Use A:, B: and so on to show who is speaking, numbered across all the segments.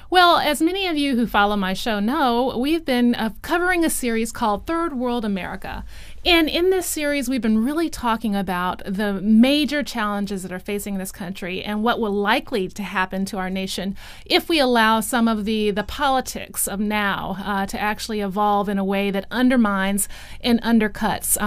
A: Well, as many of you who follow my show know, we've been covering a series called Third World America. And in this series, we've been really talking about the major challenges that are facing this country and what will likely to happen to our nation if we allow some of the politics of now to actually evolve in a way that undermines and undercuts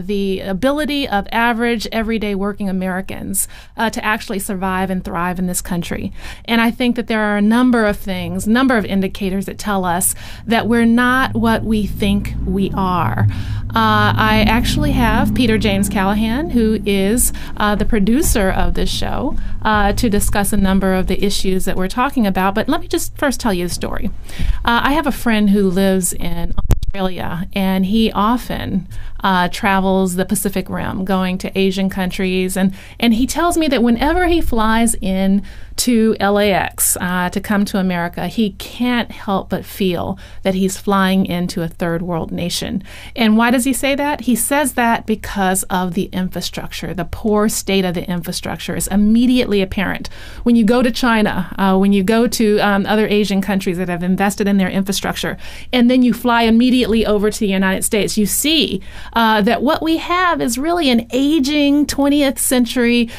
A: the ability of average, everyday working Americans to actually survive and thrive in this country. And I think that there are a number of things, number of indicators that tell us that we're not what we think we are. I actually have Peter James Callahan, who is the producer of this show, to discuss a number of the issues that we're talking about. But let me just first tell you the story. I have a friend who lives in Australia, and he often travels the Pacific Rim, going to Asian countries, and he tells me that whenever he flies in to LAX to come to America, he can't help but feel that he's flying into a third world nation. And why does he say that? He says that because of the infrastructure. The poor state of the infrastructure is immediately apparent. When you go to China, when you go to other Asian countries that have invested in their infrastructure, and then you fly immediately over to the United States, you see that what we have is really an aging 20th century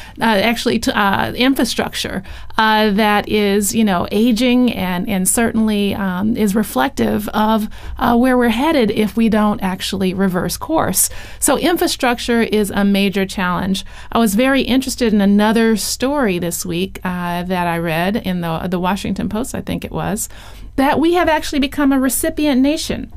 A: infrastructure that is, aging and certainly is reflective of where we're headed if we don't actually reverse course. So infrastructure is a major challenge. I was very interested in another story this week that I read in the Washington Post, I think it was, that we have actually become a recipient nation.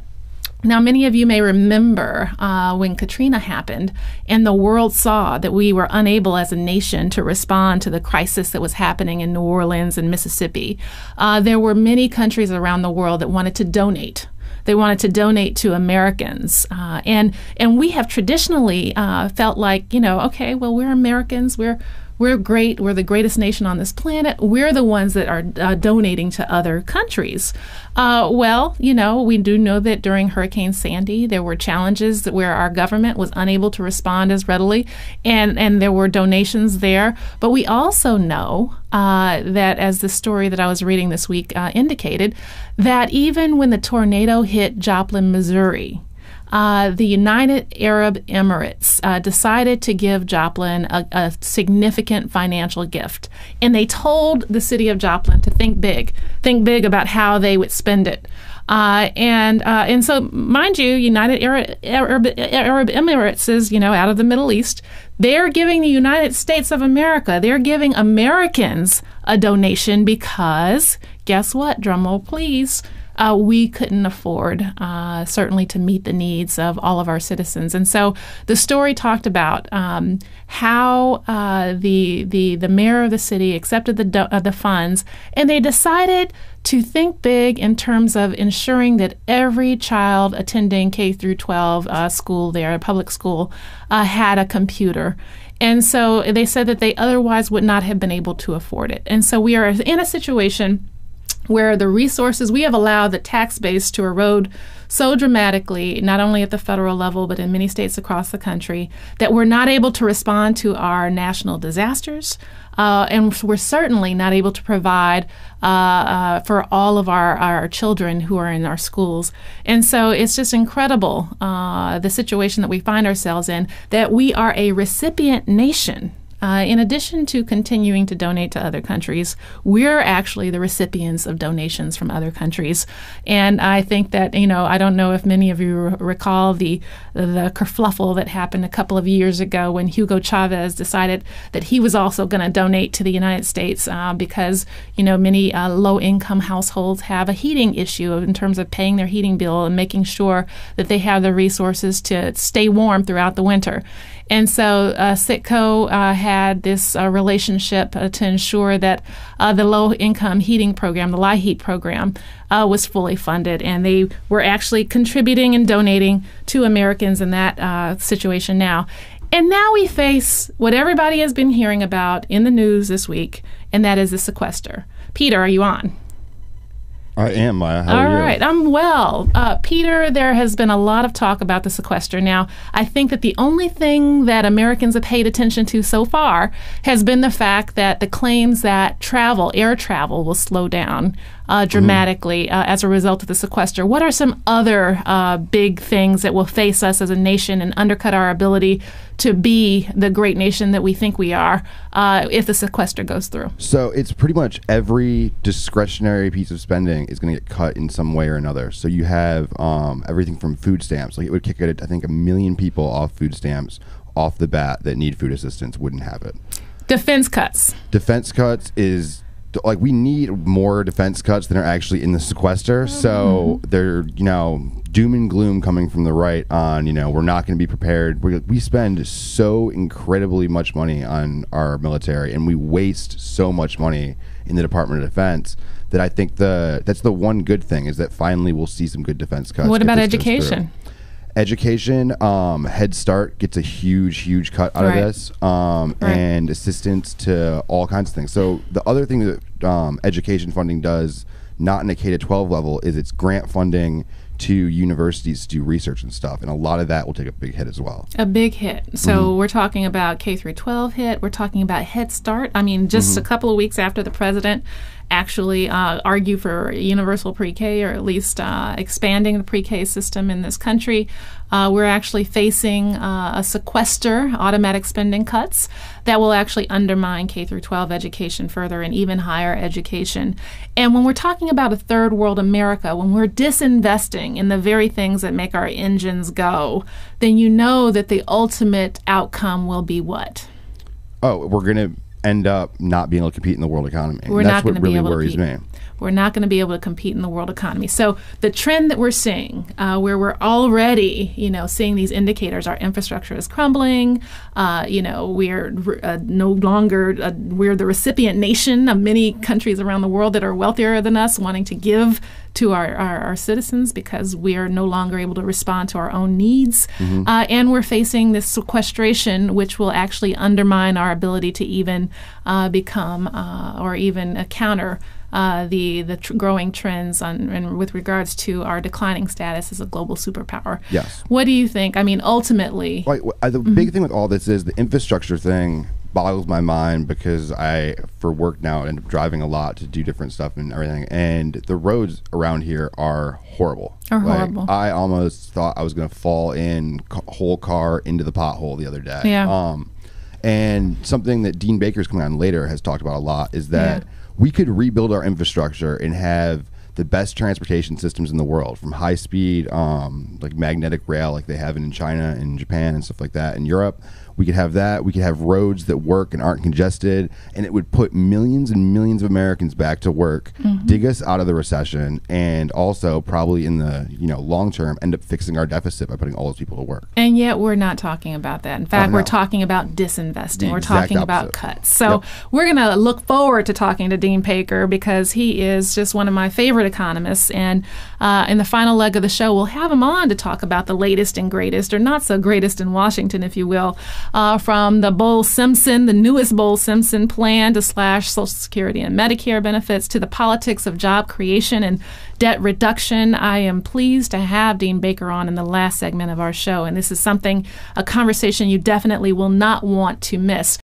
A: Now, many of you may remember when Katrina happened and the world saw that we were unable as a nation to respond to the crisis that was happening in New Orleans and Mississippi. There were many countries around the world that wanted to donate. They wanted to donate to Americans. And we have traditionally felt like, okay, well, we're Americans. We're great. We're the greatest nation on this planet. We're the ones that are donating to other countries. We do know that during Hurricane Sandy, there were challenges where our government was unable to respond as readily, and there were donations there. But we also know that, as the story that I was reading this week indicated, that even when the tornado hit Joplin, Missouri, the United Arab Emirates decided to give Joplin a significant financial gift. And they told the city of Joplin to think big about how they would spend it. And so, mind you, United Arab Emirates is, out of the Middle East. They're giving the United States of America, they're giving Americans a donation because, guess what? Drum roll, please. We couldn't afford, certainly, to meet the needs of all of our citizens. And so the story talked about how the mayor of the city accepted the funds, and they decided to think big in terms of ensuring that every child attending K through 12 school there, public school, had a computer. And so they said that they otherwise would not have been able to afford it. And so we are in a situation where the resources, we have allowed the tax base to erode so dramatically, not only at the federal level, but in many states across the country, that we're not able to respond to our national disasters. And we're certainly not able to provide for all of our children who are in our schools. And so it's just incredible, the situation that we find ourselves in, that we are a recipient nation. In addition to continuing to donate to other countries, we're actually the recipients of donations from other countries. And I think that, I don't know if many of you recall the kerfluffle that happened a couple of years ago when Hugo Chavez decided that he was also going to donate to the United States because, many low-income households have a heating issue in terms of paying their heating bill and making sure that they have the resources to stay warm throughout the winter. And so Citco had this relationship to ensure that the low-income heating program, the LIHEAP program, was fully funded. And they were actually contributing and donating to Americans in that situation now. And now we face what everybody has been hearing about in the news this week, and that is the sequester. Peter, are you on?
B: I am, Maya. How are you?
A: All right, I'm well. Peter, there has been a lot of talk about the sequester. Now, I think that the only thing that Americans have paid attention to so far has been the fact that the claims that air travel will slow down dramatically as a result of the sequester. What are some other big things that will face us as a nation and undercut our ability to be the great nation that we think we are if the sequester goes through?
B: So it's pretty much every discretionary piece of spending is going to get cut in some way or another. So you have everything from food stamps. Like it would kick out, I think, 1 million people off food stamps off the bat that need food assistance wouldn't have it.
A: Defense cuts.
B: Defense cuts is like we need more defense cuts than are actually in the sequester. So they're, doom and gloom coming from the right on, we're not going to be prepared. We spend so incredibly much money on our military, and we waste so much money in the Department of Defense that I think that's the one good thing is that finally we'll see some good defense cuts.
A: What about education?
B: Education, Head Start gets a huge cut out of this, and assistance to all kinds of things. So the other thing that education funding does, not in a K-12 level, is it's grant funding to universities to do research and stuff, and a lot of that will take a big hit as well.
A: A big hit. So we're talking about K-12 hit. We're talking about Head Start. I mean, just a couple of weeks after the president actually argued for universal pre-K, or at least expanding the pre-K system in this country, we're actually facing a sequester, automatic spending cuts that will actually undermine K-12 education further and even higher education. And when we're talking about a third world America, when we're disinvesting in the very things that make our engines go, then you know that the ultimate outcome will be what? Oh,
B: we're going to end up not being able to compete in the world economy. That's what really worries me.
A: We're not going to be able to compete in the world economy. So the trend that we're seeing, where we're already, seeing these indicators, our infrastructure is crumbling. We're no longer we're the recipient nation of many countries around the world that are wealthier than us, wanting to give to our citizens because we are no longer able to respond to our own needs. And we're facing this sequestration, which will actually undermine our ability to even become or even counter the growing trends with regards to our declining status as a global superpower.
B: Yes.
A: What do you think? I mean, ultimately...
B: Right, the big thing with all this is the infrastructure thing boggles my mind because I, for work now, end up driving a lot to do different stuff and everything, and the roads around here are horrible.
A: Horrible.
B: I almost thought I was going to fall in whole car into the pothole the other day.
A: Yeah.
B: And something that Dean Baker's coming on later has talked about a lot is that we could rebuild our infrastructure and have the best transportation systems in the world, from high speed, like magnetic rail, like they have in China and Japan and stuff like that. In Europe, we could have that. We could have roads that work and aren't congested, and it would put millions and millions of Americans back to work, dig us out of the recession, and also probably in the long term end up fixing our deficit by putting all those people to work.
A: And yet we're not talking about that. In fact, we're talking about disinvesting. We're talking about cuts. So we're going to look forward to talking to Dean Baker because he is just one of my favorite economists. And in the final leg of the show, we'll have him on to talk about the latest and greatest, or not so greatest in Washington, if you will, from the the newest Bowles-Simpson plan to slash Social Security and Medicare benefits to the politics of job creation and debt reduction. I am pleased to have Dean Baker on in the last segment of our show, and this is a conversation you definitely will not want to miss.